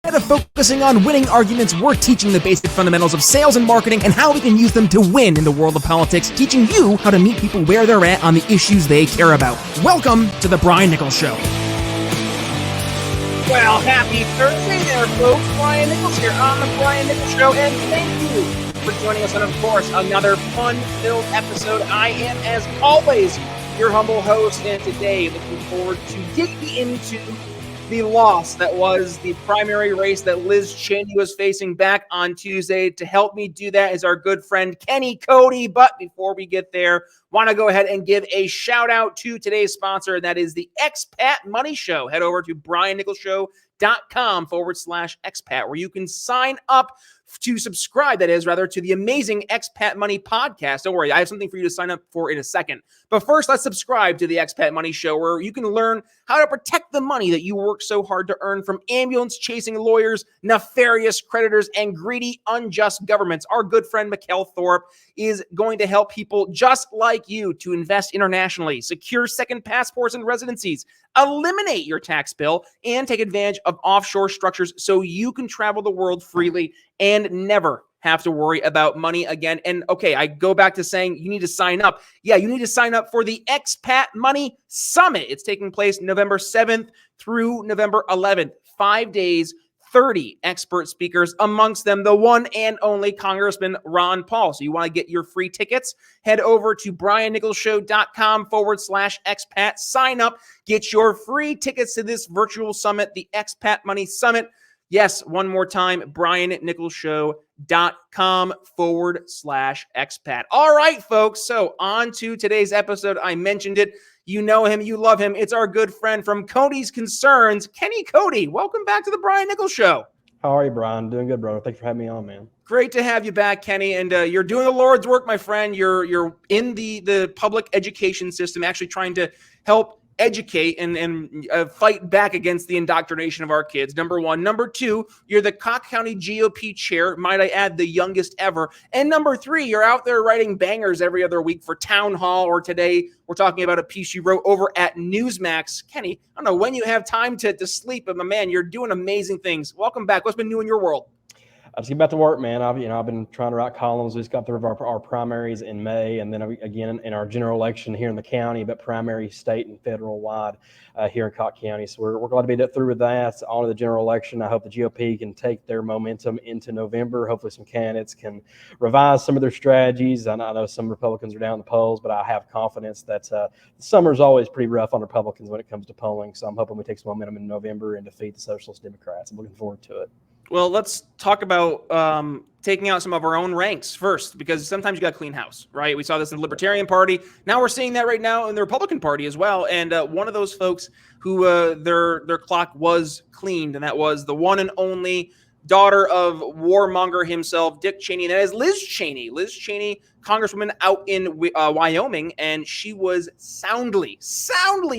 Instead of focusing on winning arguments, we're teaching the basic fundamentals of sales and marketing and how we can use them to win in the world of politics, teaching you how to meet people where they're at on the issues they care about. Welcome to The Brian Nichols Show. Well, happy Thursday there, folks. Brian Nichols here on The Brian Nichols Show, and thank you for joining us on, of course, another fun-filled episode. I am, as always, your humble host, and today looking forward to digging into the loss that was the primary race that Liz Cheney was facing back on Tuesday. To help me do that is our good friend Kenny Cody. But before we get there, want to go ahead and give a shout out to today's sponsor, and that is the Expat Money Show. Head over to briannicholsshow.com/expat, where you can sign up to subscribe, to the amazing Expat Money podcast. Don't worry, I have something for you to sign up for in a second. But first, let's subscribe to the Expat Money Show, where you can learn how to protect the money that you work so hard to earn from ambulance-chasing lawyers, nefarious creditors, and greedy, unjust governments. Our good friend Mikkel Thorpe is going to help people just like you to invest internationally, secure second passports and residencies, eliminate your tax bill, and take advantage of offshore structures so you can travel the world freely and never have to worry about money again. And okay, I go back to saying you need to sign up. Yeah, you need to sign up for the Expat Money Summit. It's taking place November 7th through November 11th. 5 days, 30 expert speakers, amongst them the one and only Congressman Ron Paul. So you want to get your free tickets, head over to briannicholsshow.com/expat, sign up, get your free tickets to this virtual summit, the Expat Money Summit. Yes, one more time, briannicholsshow.com/expat. All right, folks, so on to today's episode. I mentioned it. You know him, you love him. It's our good friend from Cody's Concerns, Kenny Cody. Welcome back to the Brian Nichols Show. How are you, Brian? Doing good, brother. Thanks for having me on, man. Great to have you back, Kenny. And you're doing the Lord's work, my friend. You're in the public education system, actually trying to help educate and fight back against the indoctrination of our kids. Number one. Number two, you're the Cook County GOP chair, might I add, the youngest ever. And number three, you're out there writing bangers every other week for Town Hall, or today we're talking about a piece you wrote over at Newsmax. Kenny, I don't know when you have time to sleep, but my man, you're doing amazing things. Welcome back. What's been new in your world? I just get back to work, man. I've been trying to write columns. We just got through our primaries in May, and then again in our general election here in the county, but primary state and federal wide here in Cook County. So we're glad to be through with that. On to the general election. I hope the GOP can take their momentum into November. Hopefully some candidates can revise some of their strategies. I know some Republicans are down in the polls, but I have confidence that the summer is always pretty rough on Republicans when it comes to polling. So I'm hoping we take some momentum in November and defeat the Socialist Democrats. I'm looking forward to it. Well, let's talk about taking out some of our own ranks first, because sometimes you got to clean house, right? We saw this in the Libertarian Party. Now we're seeing that right now in the Republican Party as well. And one of those folks who their clock was cleaned, and that was the one and only daughter of warmonger himself, Dick Cheney, and that is Liz Cheney. Liz Cheney, Congresswoman out in Wyoming, and she was soundly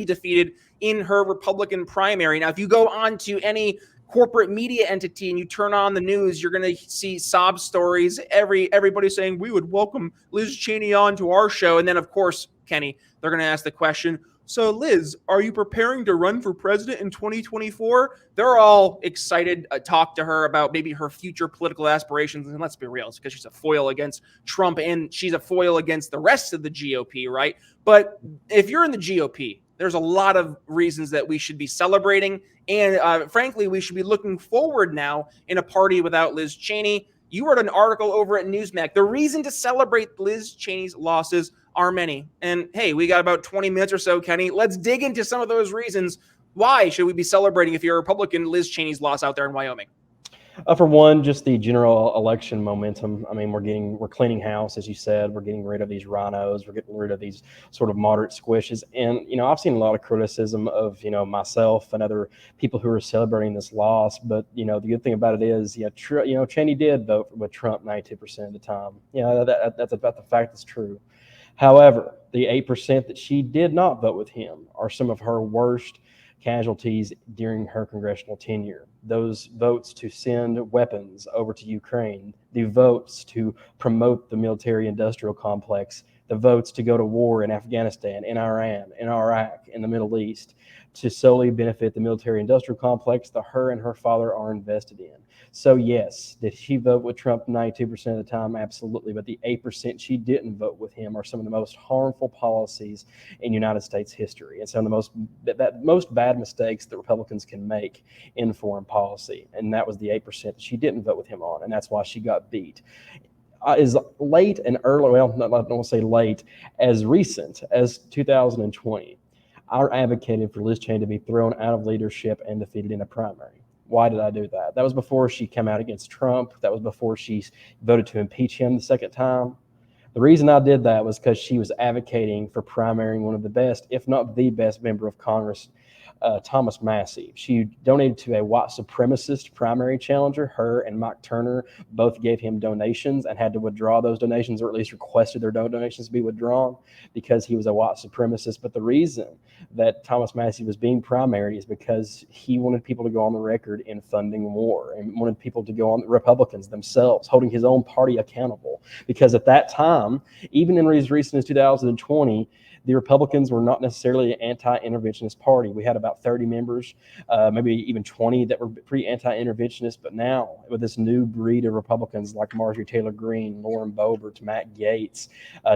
defeated in her Republican primary. Now, if you go on to any corporate media entity and you turn on the news, you're going to see sob stories. Everybody saying we would welcome Liz Cheney on to our show. And then, of course, Kenny, they're going to ask the question, so Liz, are you preparing to run for president in 2024? They're all excited to talk to her about maybe her future political aspirations. And let's be real, it's because she's a foil against Trump and she's a foil against the rest of the GOP, right? But if you're in the GOP, there's a lot of reasons that we should be celebrating. And frankly, we should be looking forward now in a party without Liz Cheney. You wrote an article over at Newsmax. The reason to celebrate Liz Cheney's losses are many. And hey, we got about 20 minutes or so, Kenny. Let's dig into some of those reasons. Why should we be celebrating, if you're a Republican, Liz Cheney's loss out there in Wyoming? For one, just the general election momentum. I mean, we're cleaning house, as you said. We're getting rid of these rhinos. We're getting rid of these sort of moderate squishes. And, I've seen a lot of criticism of, myself and other people who are celebrating this loss. But, the good thing about it is, Cheney did vote with Trump 92% of the time. That's about the fact that's true. However, the 8% that she did not vote with him are some of her worst casualties during her congressional tenure. Those votes to send weapons over to Ukraine, the votes to promote the military-industrial complex, the votes to go to war in Afghanistan, in Iran, in Iraq, in the Middle East, to solely benefit the military-industrial complex that her and her father are invested in. So yes, did she vote with Trump 92% of the time? Absolutely. But the 8% she didn't vote with him are some of the most harmful policies in United States history, and some of the most bad mistakes that Republicans can make in foreign policy. And that was the 8% that she didn't vote with him on, and that's why she got beat. As late and early, well, I don't want to say late, as recent as 2020, I advocated for Liz Cheney to be thrown out of leadership and defeated in a primary. Why did I do that? That was before she came out against Trump. That was before she voted to impeach him the second time. The reason I did that was because she was advocating for primarying one of the best, if not the best, member of Congress, Thomas Massie. She donated to a white supremacist primary challenger. Her and Mike Turner both gave him donations and had to withdraw those donations, or at least requested their donations to be withdrawn because he was a white supremacist. But the reason that Thomas Massie was being primaried is because he wanted people to go on the record in funding war, and wanted people to go on, Republicans themselves, holding his own party accountable. Because at that time, even in as recent as 2020, the Republicans were not necessarily an anti-interventionist party. We had about 30 members, maybe even 20 that were pretty anti-interventionist. But now, with this new breed of Republicans like Marjorie Taylor Greene, Lauren Boebert, Matt Gaetz,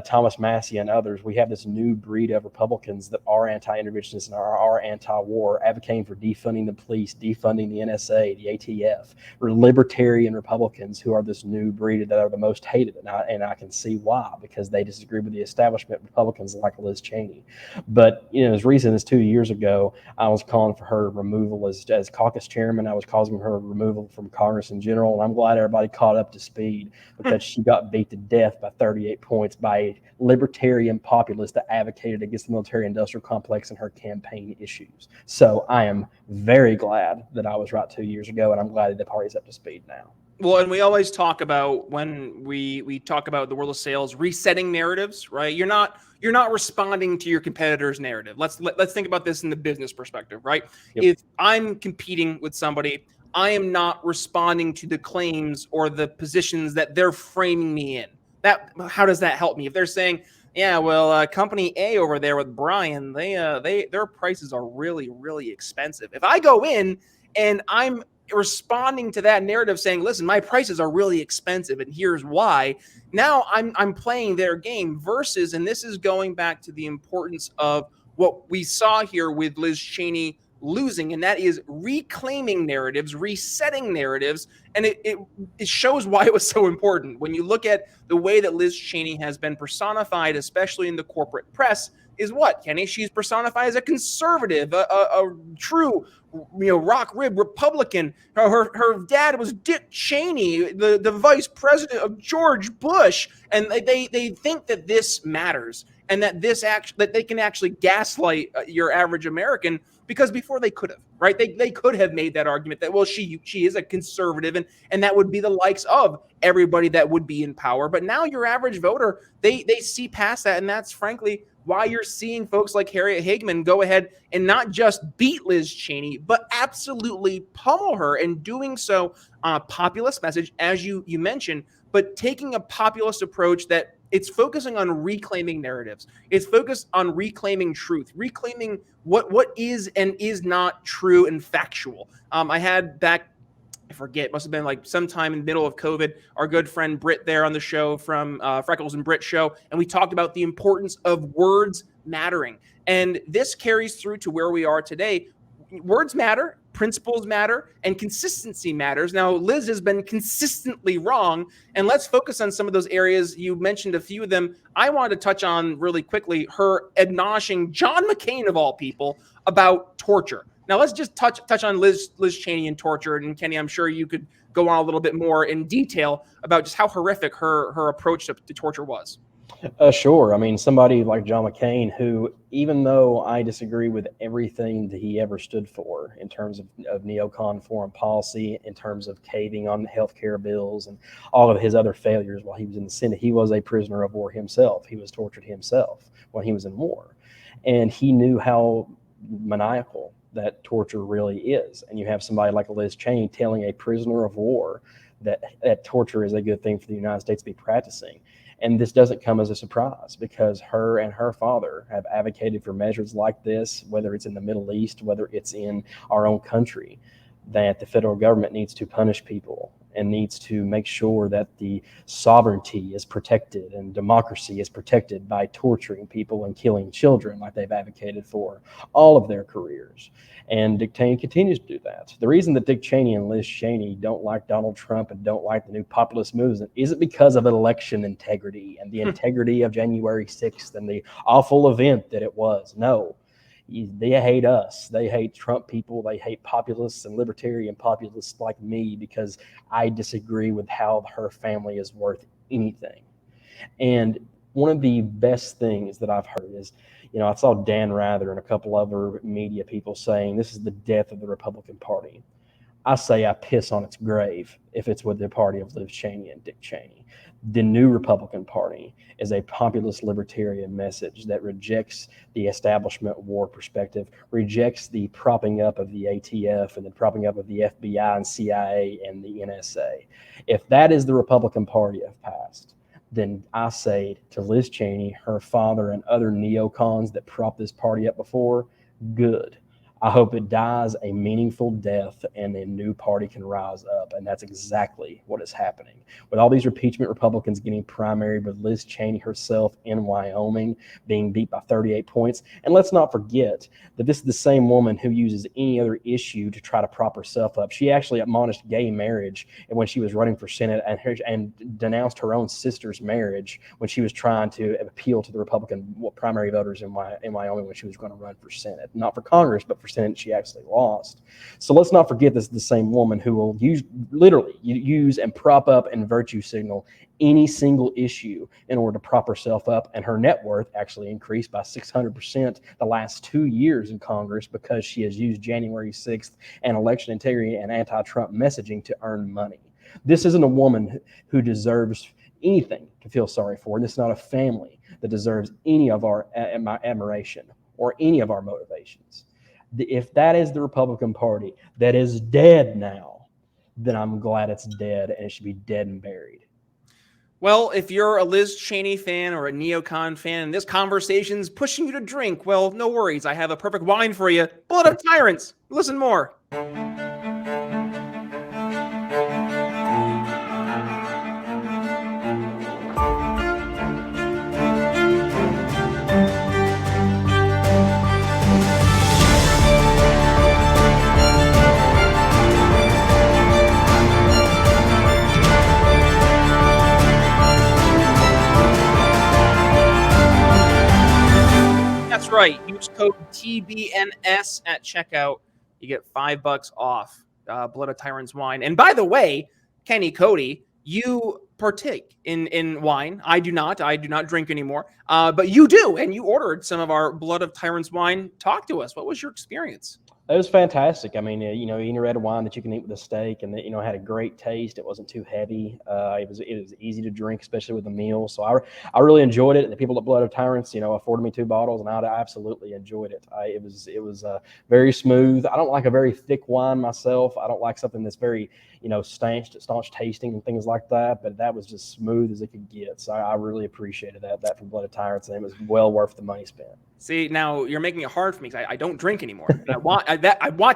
Thomas Massie, and others, we have this new breed of Republicans that are anti-interventionists and are anti-war, advocating for defunding the police, defunding the NSA, the ATF. We're libertarian Republicans who are this new breed that are the most hated. And I can see why, because they disagree with the establishment Republicans like Liz Cheney. But as recent as 2 years ago, I was calling for her removal as caucus chairman. I was causing her removal from Congress in general, and I'm glad everybody caught up to speed, because she got beat to death by 38 points by a libertarian populist that advocated against the military-industrial complex and her campaign issues. So I am very glad that I was right 2 years ago, and I'm glad that the party's up to speed now. Well, and we always talk about, when we talk about the world of sales, resetting narratives, right? You're not responding to your competitor's narrative. Let's think about this in the business perspective, right? Yep. If I'm competing with somebody, I am not responding to the claims or the positions that they're framing me in. How does that help me? If they're saying, yeah, well, company A over there with Brian, their prices are really, really expensive. If I go in and I'm responding to that narrative saying, listen, my prices are really expensive and here's why, now I'm playing their game, versus, and this is going back to the importance of what we saw here with Liz Cheney losing, and that is reclaiming narratives, resetting narratives. And it shows why it was so important. When you look at the way that Liz Cheney has been personified, especially in the corporate press, is what, Kenny? She's personified as a conservative, a true, rock rib Republican. Her dad was Dick Cheney, the vice president of George Bush, and they think that this matters, and that that they can actually gaslight your average American, because before they could have, right? They could have made that argument that, well, she is a conservative, and that would be the likes of everybody that would be in power. But now your average voter, they see past that, and that's frankly why you're seeing folks like Harriet Hageman go ahead and not just beat Liz Cheney, but absolutely pummel her, and doing so on a populist message, as you mentioned, but taking a populist approach that it's focusing on reclaiming narratives. It's focused on reclaiming truth, reclaiming what is and is not true and factual. I had back, I forget, must have been like sometime in the middle of COVID, our good friend Britt there on the show from Freckles and Britt show. And we talked about the importance of words mattering. And this carries through to where we are today. Words matter, principles matter, and consistency matters. Now, Liz has been consistently wrong, and let's focus on some of those areas. You mentioned a few of them. I wanted to touch on really quickly her admonishing John McCain, of all people, about torture. Now, let's just touch on Liz Cheney and torture. And Kenny, I'm sure you could go on a little bit more in detail about just how horrific her approach to torture was. Sure. I mean, somebody like John McCain, who, even though I disagree with everything that he ever stood for in terms of neocon foreign policy, in terms of caving on healthcare bills and all of his other failures while he was in the Senate, he was a prisoner of war himself. He was tortured himself when he was in war. And he knew how maniacal that torture really is. And you have somebody like Liz Cheney telling a prisoner of war that torture is a good thing for the United States to be practicing. And this doesn't come as a surprise because her and her father have advocated for measures like this, whether it's in the Middle East, whether it's in our own country, that the federal government needs to punish people and needs to make sure that the sovereignty is protected and democracy is protected by torturing people and killing children like they've advocated for all of their careers. And Dick Cheney continues to do that. The reason that Dick Cheney and Liz Cheney don't like Donald Trump and don't like the new populist movement isn't because of election integrity and the integrity of January 6th and the awful event that it was. No. They hate us. They hate Trump people. They hate populists and libertarian populists like me because I disagree with how her family is worth anything. And one of the best things that I've heard is, I saw Dan Rather and a couple other media people saying this is the death of the Republican Party. I say I piss on its grave if it's with the party of Liz Cheney and Dick Cheney. The new Republican Party is a populist libertarian message that rejects the establishment war perspective, rejects the propping up of the ATF and the propping up of the FBI and CIA and the NSA. If that is the Republican Party of past, then I say to Liz Cheney, her father, and other neocons that propped this party up before, good. I hope it dies a meaningful death and a new party can rise up. And that's exactly what is happening. With all these impeachment Republicans getting primaried, with Liz Cheney herself in Wyoming being beat by 38 points. And let's not forget that this is the same woman who uses any other issue to try to prop herself up. She actually admonished gay marriage when she was running for Senate and denounced her own sister's marriage when she was trying to appeal to the Republican primary voters in Wyoming when she was going to run for Senate. Not for Congress, but for Senate. She actually lost. So let's not forget this is the same woman who will use and prop up and virtue signal any single issue in order to prop herself up. And her net worth actually increased by 600% the last 2 years in Congress because she has used January 6th and election integrity and anti-Trump messaging to earn money. This isn't a woman who deserves anything to feel sorry for. This is not a family that deserves any of our admiration or any of our motivations. If that is the Republican Party that is dead now, then I'm glad it's dead and it should be dead and buried. Well, if you're a Liz Cheney fan or a neocon fan and this conversation's pushing you to drink, well, no worries. I have a perfect wine for you. Blood of Tyrants. Listen more. That's right. Use code TBNS at checkout. You get $5 off Blood of Tyrants wine. And by the way, Kenny, Cody, you partake in wine. I do not. I do not drink anymore. But you do, and you ordered some of our Blood of Tyrants wine. Talk to us. What was your experience? It was fantastic. I mean, eating a red wine that you can eat with a steak, and it had a great taste. It wasn't too heavy. It was easy to drink, especially with a meal. So I really enjoyed it. The people at Blood of Tyrants, afforded me 2 bottles, and I absolutely enjoyed it. It was very smooth. I don't like a very thick wine myself. I don't like something that's very staunch tasting and things like that. But that was just smooth as it could get. So I really appreciated that from Blood of Tyrants, and it was well worth the money spent. See, now you're making it hard for me because I don't drink anymore. I want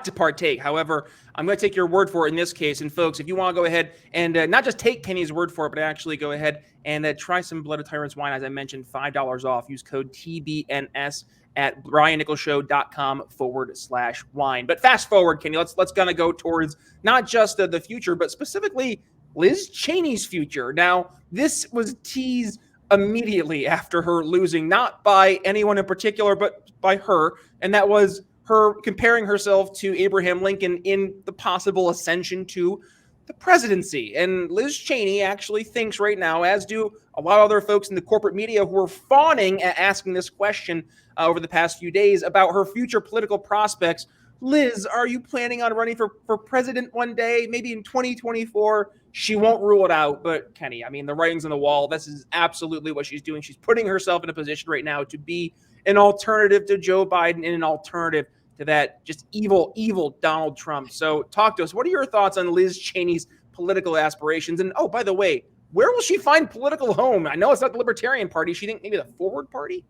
to partake. However, I'm going to take your word for it in this case. And folks, if you want to go ahead and not just take Kenny's word for it, but actually go ahead and try some Blood of Tyrants wine. As I mentioned, $5 off. Use code TBNS at briannicholsshow.com/wine. But fast forward, Kenny, let's gonna go towards not just the future, but specifically Liz Cheney's future. Now, this was teased immediately after her losing, not by anyone in particular, but by her. And that was her comparing herself to Abraham Lincoln in the possible ascension to the presidency. And Liz Cheney actually thinks right now, as do a lot of other folks in the corporate media who are fawning at asking this question over the past few days about her future political prospects. Liz, are you planning on running for president one day, maybe in 2024? She won't rule it out. But Kenny, I mean, the writing's on the wall. This is absolutely what she's doing. She's putting herself in a position right now to be an alternative to Joe Biden and an alternative to that just evil Donald Trump. So talk to us. What are your thoughts on Liz Cheney's political aspirations? And oh, by the way, where will she find political home? I know it's not the Libertarian Party. She think maybe the Forward Party?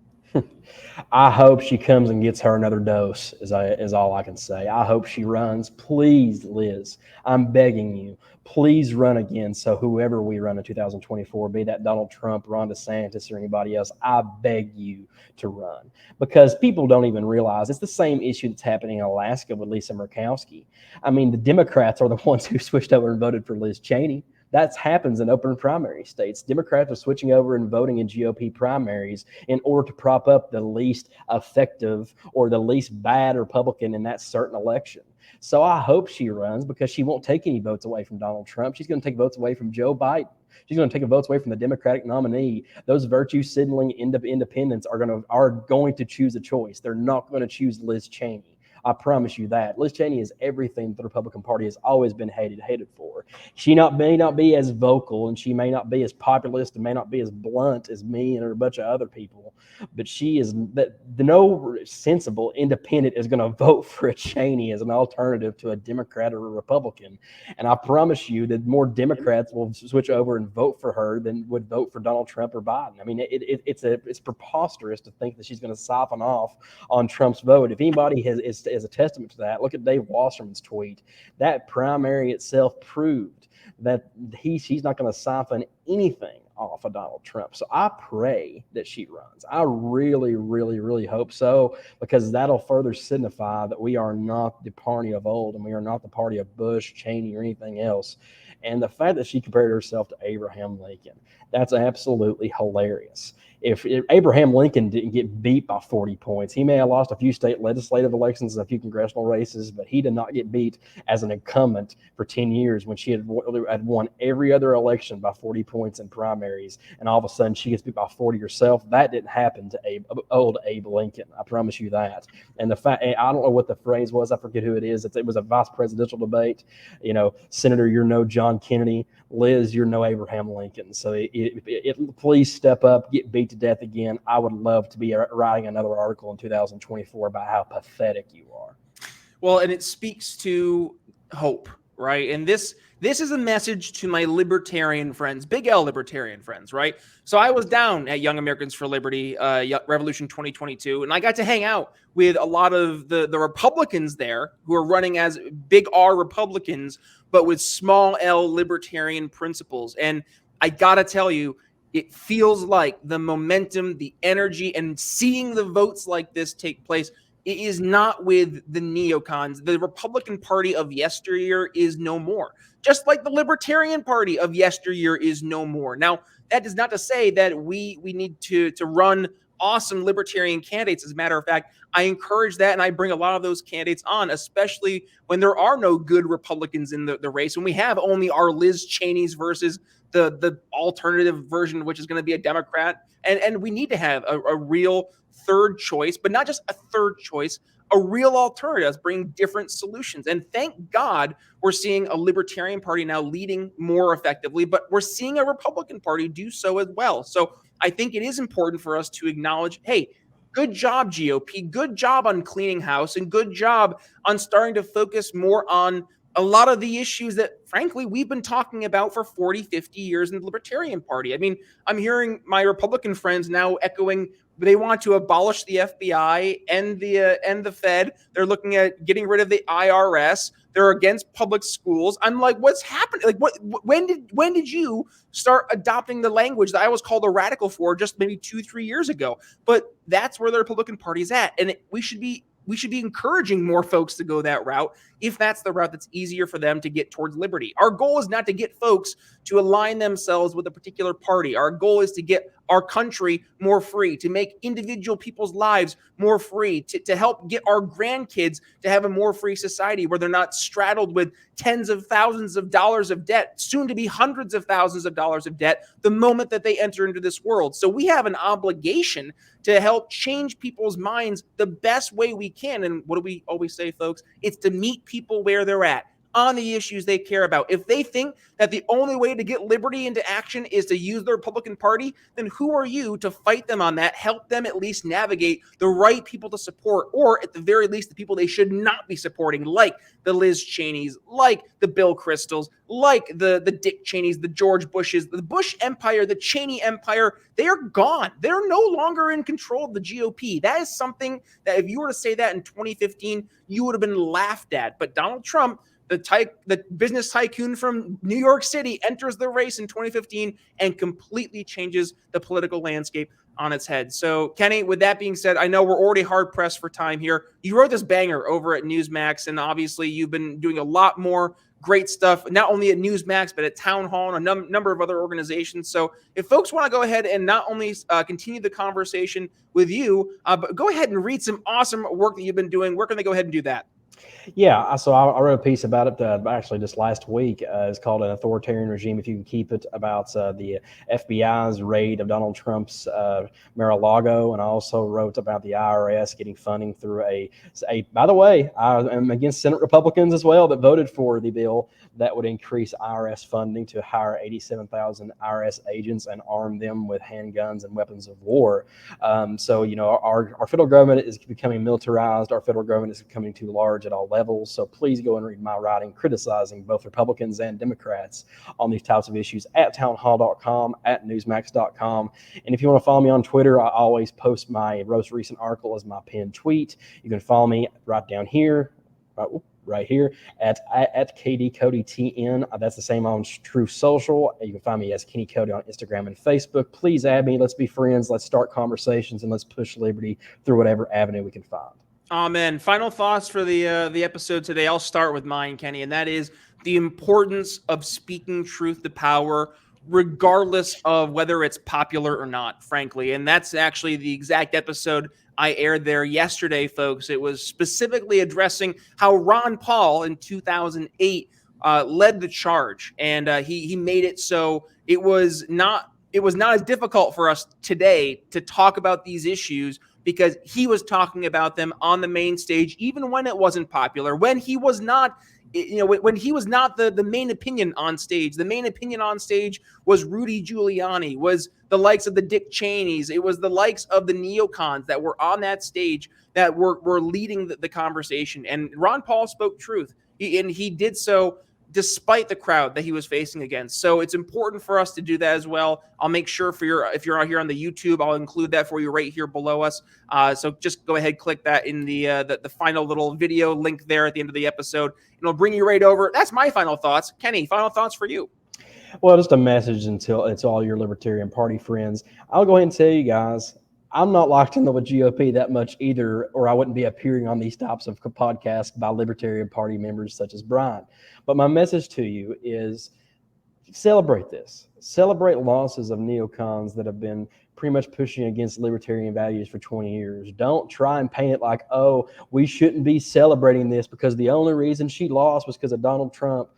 I hope she comes and gets her another dose, is all I can say. I hope she runs. Please, Liz, I'm begging you, please run again. So whoever we run in 2024, be that Donald Trump, Ron DeSantis, or anybody else, I beg you to run, because people don't even realize it's the same issue that's happening in Alaska with Lisa Murkowski. I mean, the Democrats are the ones who switched over and voted for Liz Cheney. That happens in open primary states. Democrats are switching over and voting in GOP primaries in order to prop up the least effective or the least bad Republican in that certain election. So I hope she runs, because she won't take any votes away from Donald Trump. She's going to take votes away from Joe Biden. She's going to take votes away from the Democratic nominee. Those virtue-signaling independents are going to choose a choice. They're not going to choose Liz Cheney. I promise you that. Liz Cheney is everything the Republican Party has always been hated for. She may not be as vocal, and she may not be as populist, and may not be as blunt as me and a bunch of other people, but she is no sensible independent is going to vote for a Cheney as an alternative to a Democrat or a Republican. And I promise you that more Democrats will switch over and vote for her than would vote for Donald Trump or Biden. I mean, it's preposterous to think that she's going to siphon off on Trump's vote. If anybody is a testament to that, look at Dave Wasserman's tweet. That primary itself proved that she's not going to siphon anything off of Donald Trump. So I pray that she runs. I really, really, really hope so, because that'll further signify that we are not the party of old, and we are not the party of Bush, Cheney, or anything else. And the fact that she compared herself to Abraham Lincoln, that's absolutely hilarious. If Abraham Lincoln didn't get beat by 40 points, he may have lost a few state legislative elections and a few congressional races, but he did not get beat as an incumbent for 10 years when she had won every other election by 40 points in primaries, and all of a sudden she gets beat by 40 herself. That didn't happen to old Abe Lincoln. I promise you that. And the fact, I don't know what the phrase was. I forget who it is. It was a vice presidential debate. Senator, you're no John Kennedy. Liz, you're no Abraham Lincoln. So please step up, get beat to death again. I would love to be writing another article in 2024 about how pathetic you are. Well, and it speaks to hope, right? And this is a message to my libertarian friends, big L libertarian friends, right? So I was down at Young Americans for Liberty, Revolution 2022, and I got to hang out with a lot of the Republicans there who are running as big R Republicans, but with small L libertarian principles. And I got to tell you, it feels like the momentum, the energy, and seeing the votes like this take place, it is not with the neocons. The Republican Party of yesteryear is no more, just like the Libertarian Party of yesteryear is no more. Now, that is not to say that we need to run awesome libertarian candidates. As a matter of fact, I encourage that, and I bring a lot of those candidates on, especially when there are no good Republicans in the race, when we have only our Liz Cheneys versus the alternative version, which is going to be a Democrat. And we need to have a real third choice, but not just a third choice, a real alternative, bring different solutions. And thank God we're seeing a Libertarian Party now leading more effectively, but we're seeing a Republican Party do so as well. So I think it is important for us to acknowledge, hey, good job, GOP, good job on cleaning house, and good job on starting to focus more on a lot of the issues that, frankly, we've been talking about for 40, 50 years in the Libertarian Party. I mean, I'm hearing my Republican friends now echoing they want to abolish the FBI and the Fed. They're looking at getting rid of the IRS. They're against public schools. I'm like, what's happening? Like, when did you start adopting the language that I was called a radical for just maybe 2-3 years ago? But that's where the Republican Party is at, and we should be encouraging more folks to go that route if that's the route that's easier for them to get towards liberty. Our goal is not to get folks to align themselves with a particular party. Our goal is to get our country more free, to make individual people's lives more free, to help get our grandkids to have a more free society where they're not straddled with tens of thousands of dollars of debt, soon to be hundreds of thousands of dollars of debt, the moment that they enter into this world. So we have an obligation to help change people's minds the best way we can. And what do we always say, folks? It's to meet people where they're at. on the issues they care about. If they think that the only way to get liberty into action is to use the Republican Party, then who are you to fight them on that? Help them at least navigate the right people to support, or at the very least, the people they should not be supporting, like the Liz Cheneys, like the Bill Cristols, like the Dick Cheneys, the George Bushes, the Bush empire, the Cheney empire. They are gone. They're no longer in control of the GOP. That is something that if you were to say that in 2015, you would have been laughed at. But Donald Trump, the business tycoon from New York City, enters the race in 2015 and completely changes the political landscape on its head. So, Kenny, with that being said, I know we're already hard pressed for time here. You wrote this banger over at Newsmax, and obviously you've been doing a lot more great stuff, not only at Newsmax, but at Town Hall and a number of other organizations. So if folks want to go ahead and not only continue the conversation with you, but go ahead and read some awesome work that you've been doing, where can they go ahead and do that? Yeah, so I wrote a piece about it actually just last week. It's called An Authoritarian Regime If You Can Keep It, about the FBI's raid of Donald Trump's Mar-a-Lago. And I also wrote about the IRS getting funding through by the way, I am against Senate Republicans as well that voted for the bill that would increase IRS funding to hire 87,000 IRS agents and arm them with handguns and weapons of war. So, our federal government is becoming militarized. Our federal government is becoming too large at all levels. So please go and read my writing criticizing both Republicans and Democrats on these types of issues at townhall.com, at newsmax.com. And if you want to follow me on Twitter, I always post my most recent article as my pinned tweet. You can follow me right down here, right here at KDCodyTN. That's the same on True Social. You can find me as Kenny Cody on Instagram and Facebook. Please add me. Let's be friends. Let's start conversations, and let's push liberty through whatever avenue we can find. Amen. Final thoughts for the episode today. I'll start with mine, Kenny, and that is the importance of speaking truth to power, regardless of whether it's popular or not, frankly. And that's actually the exact episode I aired there yesterday, folks. It was specifically addressing how Ron Paul in 2008 led the charge, and he made it so it was not as difficult for us today to talk about these issues, because he was talking about them on the main stage, even when it wasn't popular, when he was not, when he was not the main opinion on stage. The main opinion on stage was Rudy Giuliani, was the likes of the Dick Cheneys. It was the likes of the neocons that were on that stage that were leading the conversation. And Ron Paul spoke truth, and he did so despite the crowd that he was facing against. So it's important for us to do that as well. I'll make sure if you're out here on the YouTube, I'll include that for you right here below us. So just go ahead, click that in the final little video link there at the end of the episode, and it'll bring you right over. That's my final thoughts. Kenny, final thoughts for you. Well, just a message until it's all your Libertarian Party friends. I'll go ahead and tell you guys, I'm not locked into the GOP that much either, or I wouldn't be appearing on these types of podcasts by Libertarian Party members such as Brian. But my message to you is celebrate this. Celebrate losses of neocons that have been pretty much pushing against libertarian values for 20 years. Don't try and paint it like, oh, we shouldn't be celebrating this because the only reason she lost was because of Donald Trump.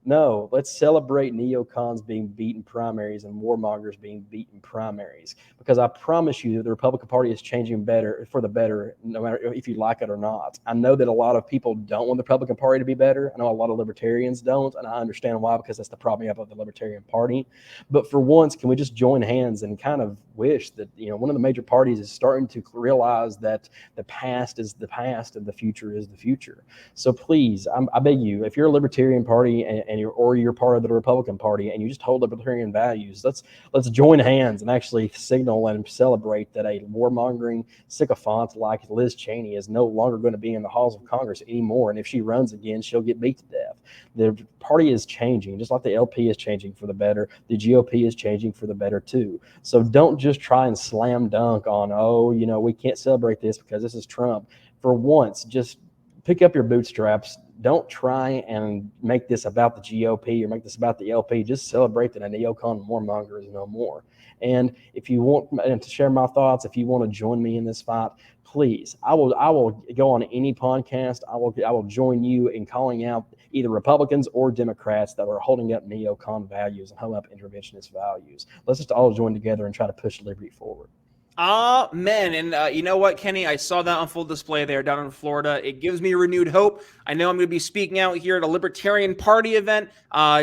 No, let's celebrate neocons being beaten primaries and warmongers being beaten primaries, because I promise you that the Republican Party is changing for the better, no matter if you like it or not. I know that a lot of people don't want the Republican Party to be better. I know a lot of libertarians don't, and I understand why, because that's the problem of the Libertarian Party. But for once, can we just join hands and kind of wish that, one of the major parties is starting to realize that the past is the past and the future is the future. So please, I beg you, if you're a Libertarian Party and you're part of the Republican Party and you just hold libertarian values, let's join hands and actually signal and celebrate that a warmongering sycophant like Liz Cheney is no longer going to be in the halls of Congress anymore. And if she runs again, she'll get beat to death. The party is changing, just like the LP is changing for the better. The GOP is changing for the better too. So don't just try and slam dunk on, we can't celebrate this because this is Trump. For once, just pick up your bootstraps. Don't try and make this about the GOP or make this about the LP. Just celebrate that a neocon warmonger is no more. And if you want to share my thoughts, if you want to join me in this fight, please, I will go on any podcast. I will join you in calling out either Republicans or Democrats that are holding up neocon values and holding up interventionist values. Let's just all join together and try to push liberty forward. Amen. And you know what, Kenny? I saw that on full display there down in Florida. It gives me renewed hope. I know I'm going to be speaking out here at a Libertarian Party event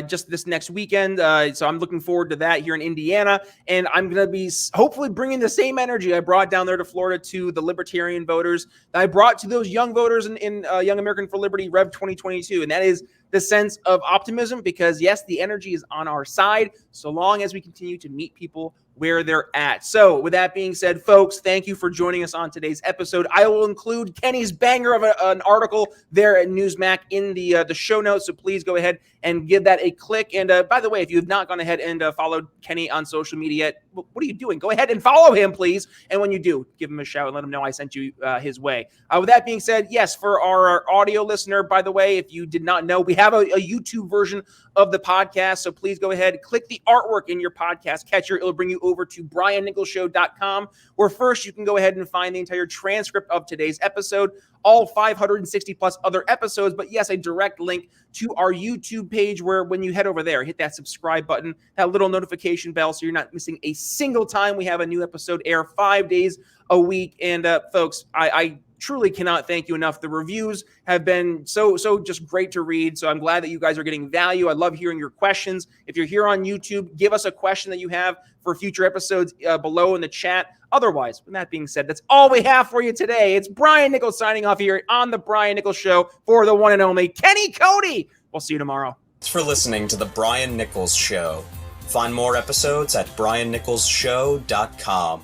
just this next weekend. So I'm looking forward to that here in Indiana. And I'm going to be hopefully bringing the same energy I brought down there to Florida to the Libertarian voters that I brought to those young voters in Young American for Liberty Rev 2022. And that is the sense of optimism, because yes, the energy is on our side so long as we continue to meet people where they're at. So with that being said, folks, thank you for joining us on today's episode. I will include Kenny's banger of an article there at Newsmax in the show notes. So please go ahead and give that a click. And by the way, if you have not gone ahead and followed Kenny on social media yet, what are you doing? Go ahead and follow him, please. And when you do, give him a shout and let him know I sent you his way. With that being said, yes, for our audio listener, by the way, if you did not know, we have a YouTube version of the podcast. So please go ahead, click the artwork in your podcast catcher. It'll bring you over to briannicholsshow.com, where first you can go ahead and find the entire transcript of today's episode, all 560 plus other episodes. But yes, a direct link to our YouTube page, where when you head over there, hit that subscribe button, that little notification bell, so you're not missing a single time we have a new episode air 5 days a week. And folks, I truly cannot thank you enough. The reviews have been so just great to read. So I'm glad that you guys are getting value. I love hearing your questions. If you're here on YouTube, give us a question that you have for future episodes below in the chat. Otherwise, with that being said, that's all we have for you today. It's Brian Nichols signing off here on the Brian Nichols Show for the one and only Kenny Cody. We'll see you tomorrow. Thanks for listening to the Brian Nichols Show. Find more episodes at briannicholsshow.com.